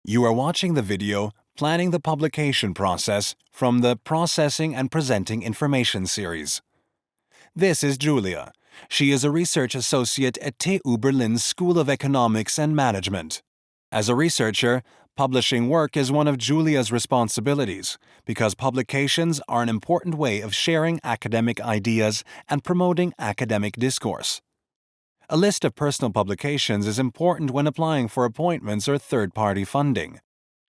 You are watching the video Planning the Publication Process from the Processing and Presenting Information series. This is Julia. She is a research associate at TU Berlin's School of Economics and Management. As a researcher, publishing work is one of Julia's responsibilities because publications are an important way of sharing academic ideas and promoting academic discourse. A list of personal publications is important when applying for appointments or third-party funding.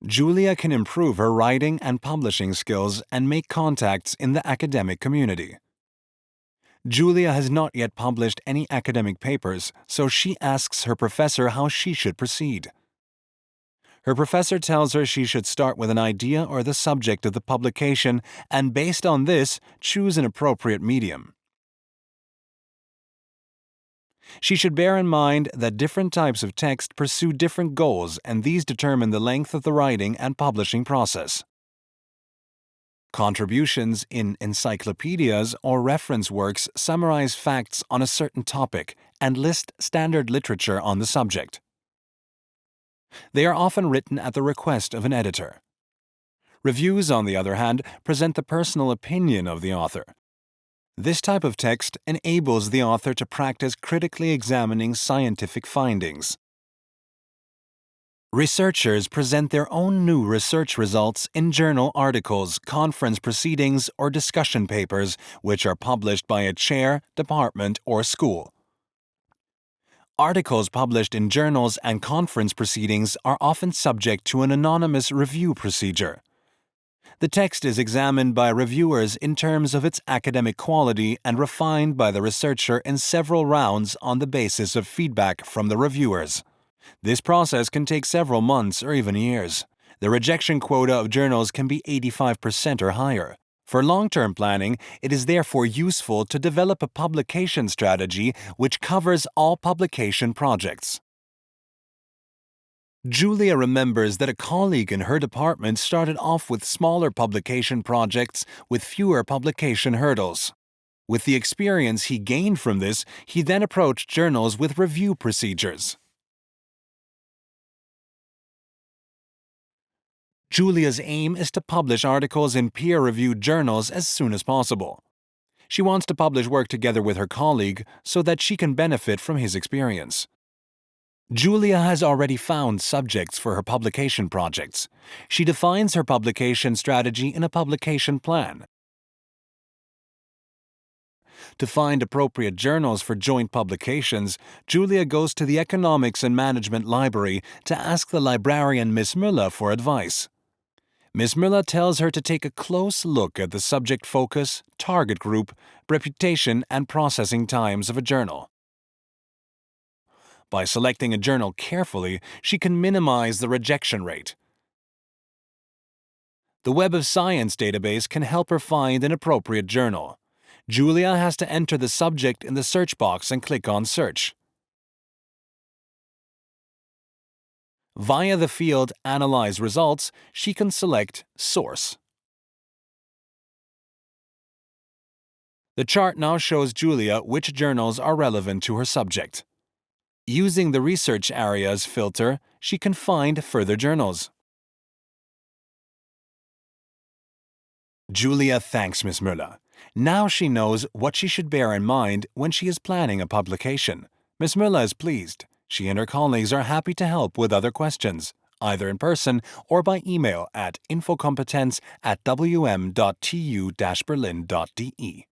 Julia can improve her writing and publishing skills and make contacts in the academic community. Julia has not yet published any academic papers, so she asks her professor how she should proceed. Her professor tells her she should start with an idea or the subject of the publication and, based on this, choose an appropriate medium. She should bear in mind that different types of text pursue different goals, and these determine the length of the writing and publishing process. Contributions in encyclopedias or reference works summarize facts on a certain topic and list standard literature on the subject. They are often written at the request of an editor. Reviews, on the other hand, present the personal opinion of the author. This type of text enables the author to practice critically examining scientific findings. Researchers present their own new research results in journal articles, conference proceedings, or discussion papers, which are published by a chair, department, or school. Articles published in journals and conference proceedings are often subject to an anonymous review procedure. The text is examined by reviewers in terms of its academic quality and refined by the researcher in several rounds on the basis of feedback from the reviewers. This process can take several months or even years. The rejection quota of journals can be 85% or higher. For long-term planning, it is therefore useful to develop a publication strategy which covers all publication projects. Julia remembers that a colleague in her department started off with smaller publication projects with fewer publication hurdles. With the experience he gained from this, he then approached journals with review procedures. Julia's aim is to publish articles in peer-reviewed journals as soon as possible. She wants to publish work together with her colleague so that she can benefit from his experience. Julia has already found subjects for her publication projects. She defines her publication strategy in a publication plan. To find appropriate journals for joint publications, Julia goes to the Economics and Management Library to ask the librarian Miss Müller for advice. Miss Müller tells her to take a close look at the subject focus, target group, reputation, and processing times of a journal. By selecting a journal carefully, she can minimize the rejection rate. The Web of Science database can help her find an appropriate journal. Julia has to enter the subject in the search box and click on Search. Via the field Analyze Results, she can select Source. The chart now shows Julia which journals are relevant to her subject. Using the Research Areas filter, she can find further journals. Julia thanks Miss Müller. Now she knows what she should bear in mind when she is planning a publication. Miss Müller is pleased. She and her colleagues are happy to help with other questions, either in person or by email at infokompetenz@wm.tu-berlin.de.